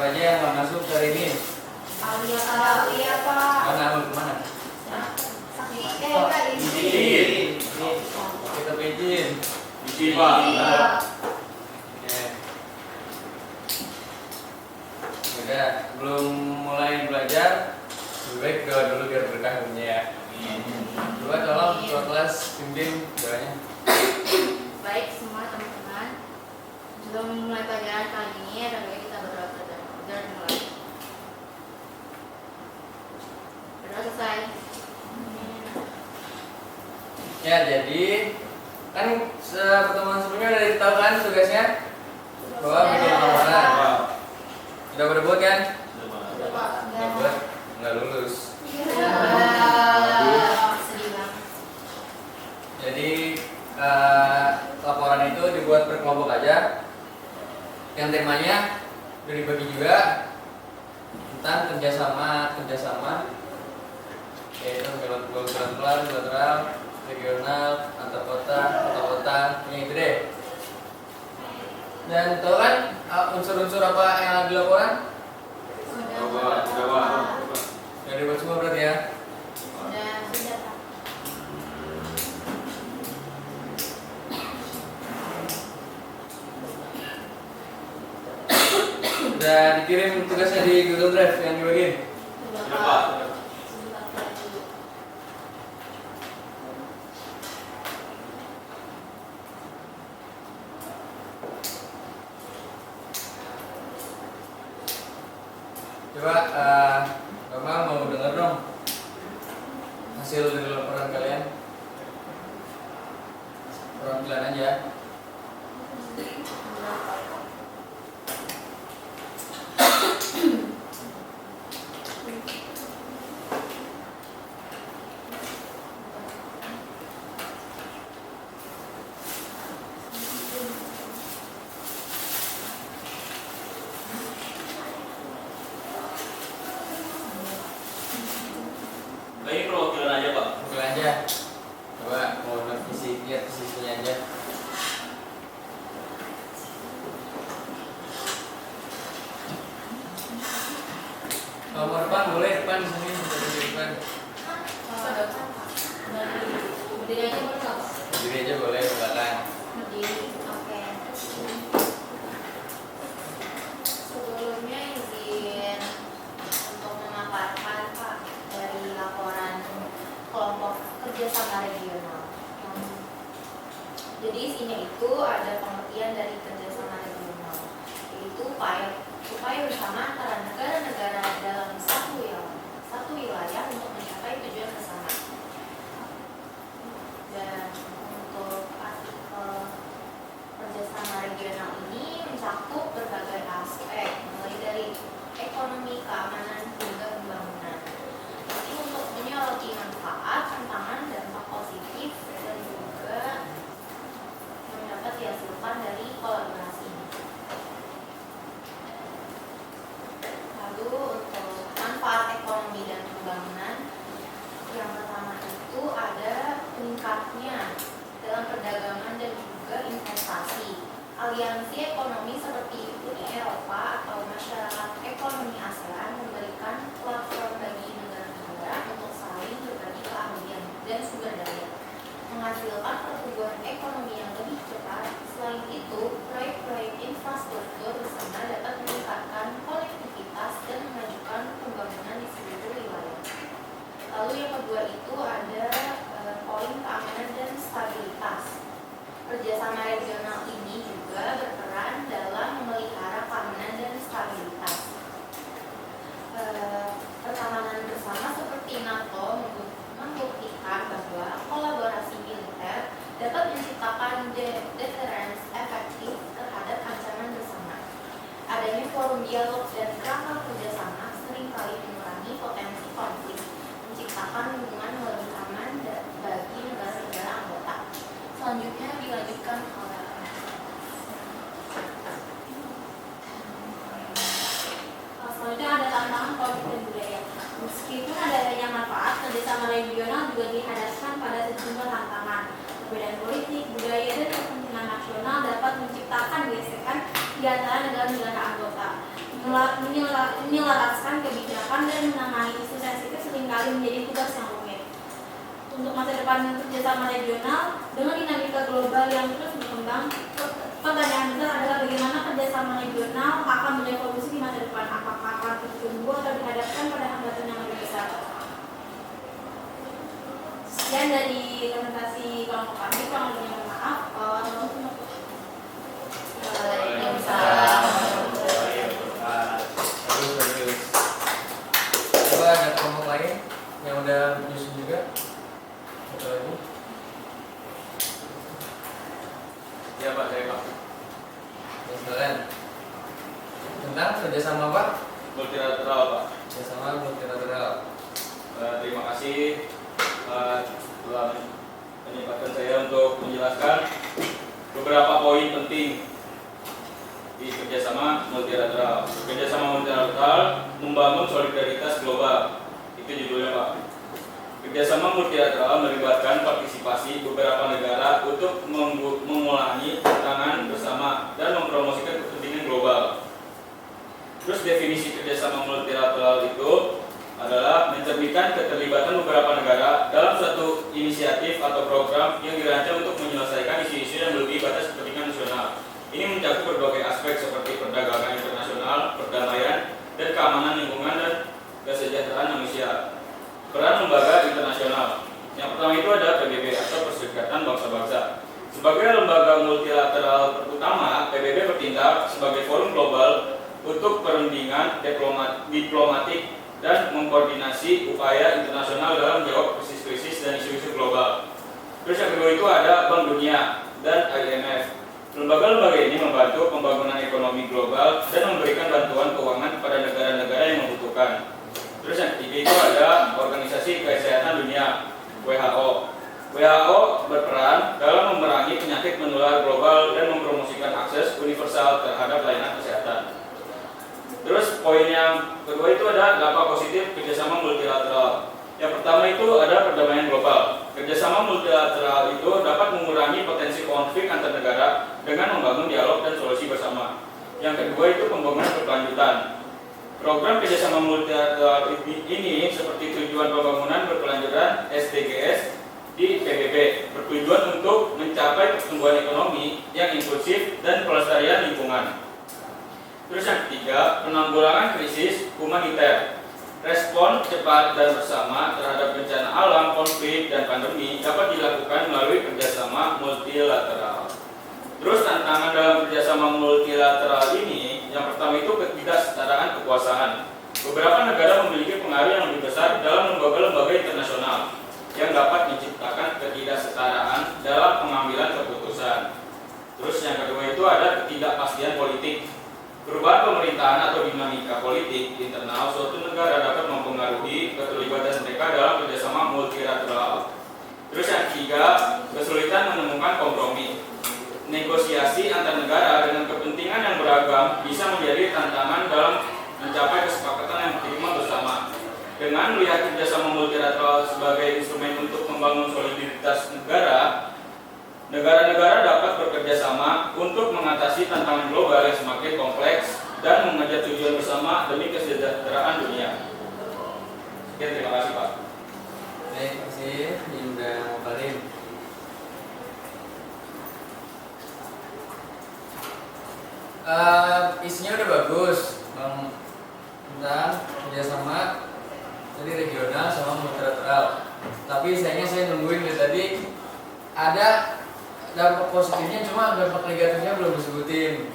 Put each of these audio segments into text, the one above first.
aja yang nggak masuk hari ini? Alia Pak. Mana kemana? Izin. Kita izin. Izin Pak. Oke. Udah, belum mulai belajar, lebih baik doa dulu biar berkah ilmunya ya. Coba tolong ketua kelas pimpin doanya. Baik semua teman-teman, sebelum memulai pelajaran kali ini, ada baik kita berdoa dan mulai. Berdoa selesai. Ya, jadi kan pertemuan sebelumnya udah ditahu kan tugasnya bahwa bikin laporan. Udah pada buat kan? Nggak buat, nggak lulus. Sedih banget. Jadi laporan itu dibuat per kelompok aja. Yang temanya udah dibagi juga tentang kerjasama, yaitu bilateral, regional, antar kota, yang itu deh. Dan tahu kan unsur-unsur apa yang ada di laporan? Udah dibuat semua berarti ya? Sudah. Udah dikirim tugasnya di Google Drive yang dibagiin? Coba Bapak mau dengar dong hasil dari laporan kalian. Perwakilan aja. Ini perwakilan aja Pak. Perwakilan aja. Coba mau lihat visinya aja. Kalau mau depan boleh depan di sini, di depan. Berdiri aja boleh nggak, Pak? Berdiri aja boleh di belakang. Berdiri, oke. Sebelumnya izin untuk memaparkan Pak dari laporan kelompok kerjasama regional. Jadi isinya itu ada pengertian dari kerjasama regional, yaitu upaya bersama antara negara-negara dalam satu wilayah untuk mencapai tujuan bersama. Dan untuk artikel kerjasama regional ini mencakup berbagai aspek, mulai dari ekonomi, keamanan, hingga pembangunan. Ini untuk menyoroti manfaat, tantangan, dampak positif, dan juga yang dapat dihasilkan dari kolaborasi ini. Lalu untuk manfaat ekonomi dan pembangunan, yang pertama itu ada meningkatnya dalam perdagangan dan juga investasi. Aliansi ekonomi seperti Uni Eropa atau Masyarakat Ekonomi ASEAN memberikan platform bagi negara-negara untuk saling berbagi keahlian dan sumber daya, menghasilkan pertumbuhan ekonomi yang lebih cepat. Selain itu, proyek-proyek infrastruktur bersama dapat meningkatkan konektivitas dan memajukan pembangunan di seluruh wilayah. Lalu yang kedua itu ada poin keamanan dan stabilitas. Kerjasama regional ini juga berperan dalam memelihara keamanan dan stabilitas. Pertahanan bersama seperti NATO membuktikan bahwa kolaborasi militer dapat menciptakan deterrence efektif terhadap ancaman bersama. Adanya forum dialog dan kerangka kerjasama seringkali mengurangi potensi konflik, menciptakan hubungan lebih aman bagi negara-negara anggota. Selanjutnya dilanjutkan oleh selanjutnya ada tantangan politik dan budaya. Meskipun adanya manfaat, kerjasama regional juga dihadapkan pada sejumlah tantangan. Perbedaan politik, budaya, dan kepentingan nasional dapat menciptakan gesekan di antara negara-negara anggota. menyelaraskan kebijakan dan menangani isu sensitif seringkali menjadi tugas yang rumit. Untuk masa depan kerjasama regional dengan dinamika global yang terus berkembang, pertanyaan besar adalah bagaimana kerjasama regional akan berevolusi di masa depan. Apakah akan bertumbuh atau dihadapkan pada hambatan yang lebih besar? Sekian dari presentasi kelompok kami. Kurang lebihnya mohon maaf. Bagus. Coba ada kelompok lain yang udah menyusun juga? Satu lagi. Ya Pak, saya Pak. Ya, silakan. Tentang kerjasama apa? Multilateral Pak. Kerjasama multilateral. Terima kasih telah menyempatkan saya untuk menjelaskan beberapa poin penting di kerjasama multilateral. Kerjasama multilateral membangun solidaritas global. Itu judulnya Pak. Kerjasama multilateral melibatkan partisipasi beberapa negara untuk mengulangi tantangan bersama dan mempromosikan kepentingan global. Terus definisi kerjasama multilateral itu adalah mencerminkan keterlibatan beberapa negara dalam suatu inisiatif atau program yang dirancang untuk menyelesaikan isu-isu yang melebihi batas kepentingan nasional. Ini mencakup berbagai aspek seperti perdagangan internasional, perdamaian, dan keamanan lingkungan dan kesejahteraan manusia. Peran lembaga internasional. Yang pertama itu ada PBB atau Perserikatan Bangsa-Bangsa. Sebagai lembaga multilateral utama, PBB bertindak sebagai forum global untuk perundingan diplomatik dan mengkoordinasi upaya internasional dalam menjawab krisis-krisis dan isu-isu global. Terus yang kedua itu ada Bank Dunia dan IMF. Lembaga-lembaga ini membantu pembangunan ekonomi global dan memberikan bantuan keuangan kepada negara-negara yang membutuhkan. Terus yang ketiga itu ada Organisasi Kesehatan Dunia, WHO. WHO berperan dalam memerangi penyakit menular global dan mempromosikan akses universal terhadap layanan kesehatan. Terus poin yang kedua itu ada dampak positif kerjasama multilateral. Yang pertama itu ada perdamaian global. Kerjasama multilateral itu dapat mengurangi potensi konflik antar negara dengan membangun dialog dan solusi bersama. Yang kedua itu pembangunan berkelanjutan. Program kerjasama multilateral ini seperti tujuan pembangunan berkelanjutan SDGs di PBB bertujuan untuk mencapai pertumbuhan ekonomi yang inklusif dan pelestarian lingkungan. Terus yang ketiga, penanggulangan krisis humaniter. Respon cepat dan bersama terhadap bencana alam, konflik, dan pandemi dapat dilakukan melalui kerjasama multilateral. Terus tantangan dalam kerjasama multilateral ini, yang pertama itu ketidaksetaraan kekuasaan. Beberapa negara memiliki pengaruh yang lebih besar dalam lembaga-lembaga internasional yang dapat menciptakan ketidaksetaraan dalam pengambilan keputusan. Terus yang kedua itu ada ketidakpastian politik. Perubahan pemerintahan atau dinamika politik internal suatu negara dapat mempengaruhi keterlibatan mereka dalam kerjasama multilateral. Terus yang ketiga, kesulitan menemukan kompromi. Negosiasi antar negara dengan kepentingan yang beragam bisa menjadi tantangan dalam mencapai kesepakatan yang diterima bersama. Dengan melihat kerjasama multilateral sebagai instrumen untuk membangun soliditas negara, negara-negara dapat bekerja sama untuk mengatasi tantangan global yang semakin kompleks dan mengejar tujuan bersama demi kesejahteraan dunia. Sekian, terima kasih Pak. Terima kasih Dinda Farin. Isinya udah bagus tentang kerjasama jadi regional sama multilateral. Tapi sayangnya saya nungguin dari tadi ada dampak positifnya, cuma dampak negatifnya belum disebutin.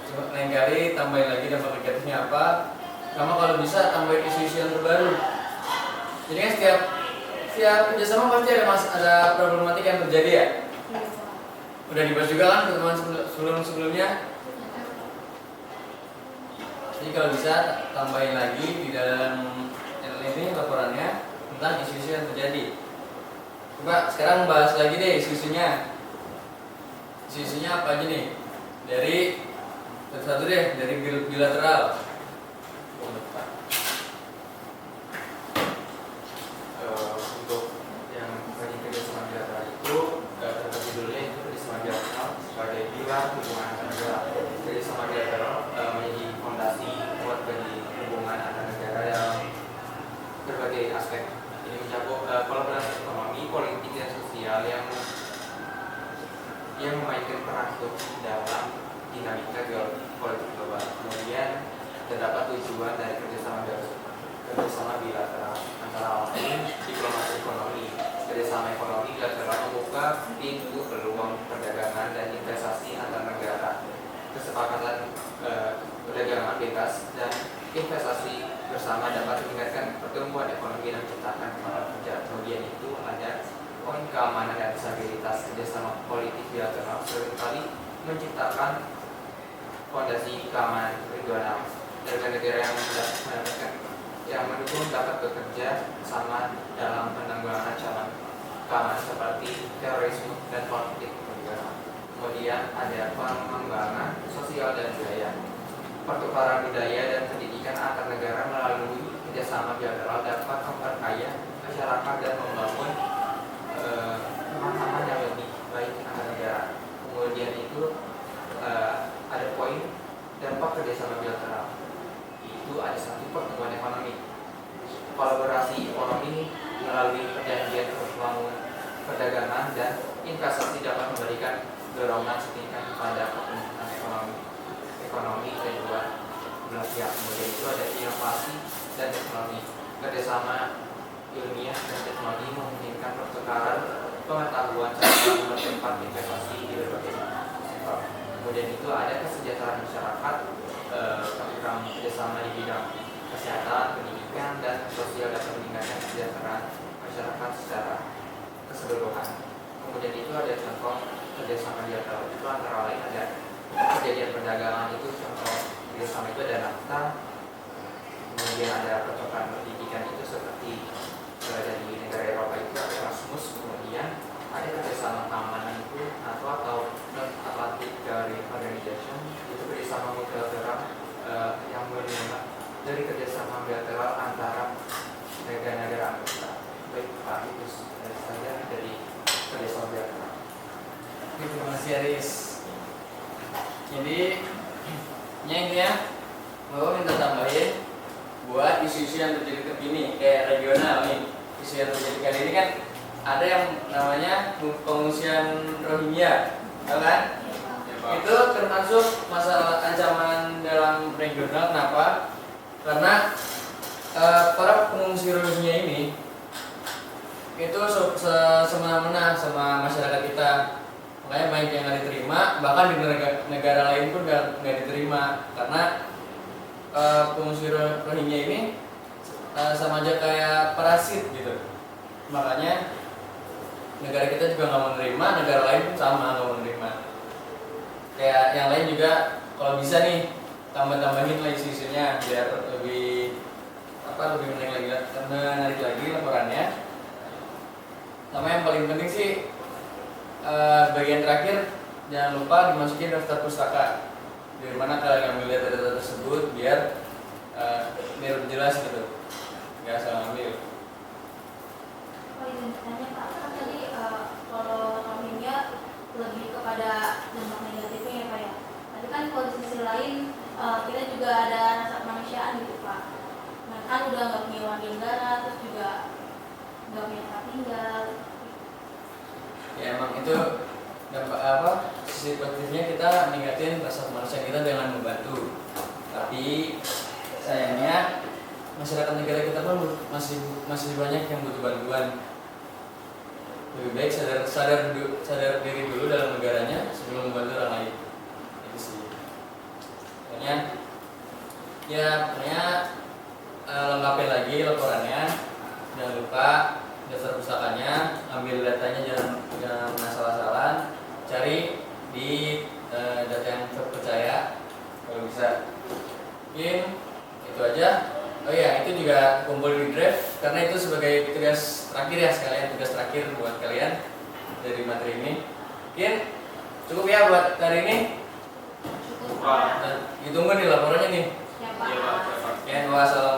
Coba lain kali tambahin lagi dampak negatifnya apa. Sama kalau bisa tambahin isu-isu yang terbaru. Jadi kan setiap kerjasama pasti ada problematik yang terjadi ya. Udah dibahas juga kan pertemuan sebelumnya. Jadi kalau bisa tambahin lagi di dalam ini laporannya tentang isu-isu yang terjadi. Coba sekarang bahas lagi deh isu-isunya. Isu-isunya apa aja nih? Dari satu deh, dari bilateral. Untuk yang bagi kerjasama bilateral itu terdapat judulnya itu kerjasama bilateral sebagai pilar hubungan antar negara. Kerjasama bilateral menjadi fondasi merangkum dalam dinamika geopolitik global. Kemudian terdapat tujuan dari kerjasama bilateral antara lain diplomasi ekonomi. Kerjasama ekonomi bilateral membuka pintu peluang perdagangan dan investasi antar negara. Kesepakatan perdagangan bebas dan investasi bersama dapat meningkatkan pertumbuhan ekonomi dan menciptakan lapangan kerja. Kemudian itu ada poin keamanan dan stabilitas. Kerjasama politik bilateral seringkali menciptakan fondasi keamanan regional. Negara-negara yang mendukung dapat bekerja sama dalam penanggulangan ancaman keamanan seperti terorisme dan konflik kenegaraan. Kemudian ada pengembangan sosial dan budaya. Pertukaran budaya dan pendidikan antar negara melalui kerjasama bilateral dapat memperkaya masyarakat dan membangun pemahaman yang lebih baik antar negara. Kemudian itu ada poin dampak kerjasama bilateral. Itu ada satu, pertumbuhan ekonomi. Kolaborasi ekonomi melalui perjanjian membangun perdagangan dan investasi dapat memberikan dorongan signifikan pada pertumbuhan ekonomi kedua belah pihak. Kemudian itu ada inovasi dan teknologi. Kerjasama ilmiah dan teknologi memungkinkan pertukaran pengetahuan serta mempercepat investasi di berbagai sektor. Kemudian itu ada kesejahteraan masyarakat, program kerjasama di bidang kesehatan, pendidikan, dan sosial dapat meningkatkan kesejahteraan masyarakat secara keseluruhan. Kemudian itu ada contoh kerjasama bilateral itu antara lain ada kejadian perdagangan itu, contoh kerjasama itu ada NAFTA. Kemudian ada pertukaran pendidikan itu seperti dari negara Eropa itu ada Erasmus. Kemudian ada kerjasama keamanan itu atau North Atlantic Treaty Organization, itu kerjasama multilateral yang menerima dari kerjasama bilateral antara negara-negara anggota. Baik Pak, itu saja dari kerjasama bilateral. Terima kasih Aris. Jadi intinya bahwa minta tambahin buat isu-isu yang terjadi terkini kayak regional nih. Isu yang terjadi kali ini kan ada yang namanya pengungsian Rohingya, tahu kan? Itu termasuk masalah ancaman dalam regional. Kenapa? Karena para pengungsi Rohingya ini itu semena-mena sama masyarakat kita. Makanya banyak yang nggak diterima, bahkan di negara lain pun nggak diterima karena pengungsi Rohingya ini sama aja kayak parasit gitu. Makanya negara kita juga nggak menerima, negara lain pun sama nggak menerima. Kayak yang lain juga kalau bisa nih tambah-tambahin lah isu-isunya biar lebih menarik lagi laporannya. Sama yang paling penting sih bagian terakhir jangan lupa dimasukin daftar pustaka. Dari mana kalian ngambil data-data tersebut biar lebih jelas gitu, nggak salah ambil. Oh izin tanya Pak, kan tadi kalau Rohingya lebih kepada dampak negatifnya ya Pak ya. Tapi kan kalau di sisi lain kita juga ada rasa kemanusiaan gitu Pak. Nah kan udah nggak punya warga negara, terus juga nggak punya tempat tinggal. Ya emang itu dampak sisi positifnya kita ningkatin rasa kemanusiaan kita dengan membantu. Tapi sayangnya masyarakat negara kita pun masih banyak yang butuh bantuan. Lebih baik sadar diri dulu dalam negaranya sebelum membantu orang lain. Itu sih. Pokoknya lengkapin lagi laporannya. Jangan lupa daftar pustakanya, ambil datanya jangan asal-asalan, cari di data yang terpercaya kalau bisa. Mungkin itu aja. Oh iya, itu juga kumpul di drive karena itu sebagai tugas terakhir ya sekalian, tugas terakhir buat kalian dari materi ini. Mungkin cukup ya buat hari ini. Cukup Pak. Ditunggu nih laporannya nih. Ya Pak. Iya Pak. Ya, wassalam.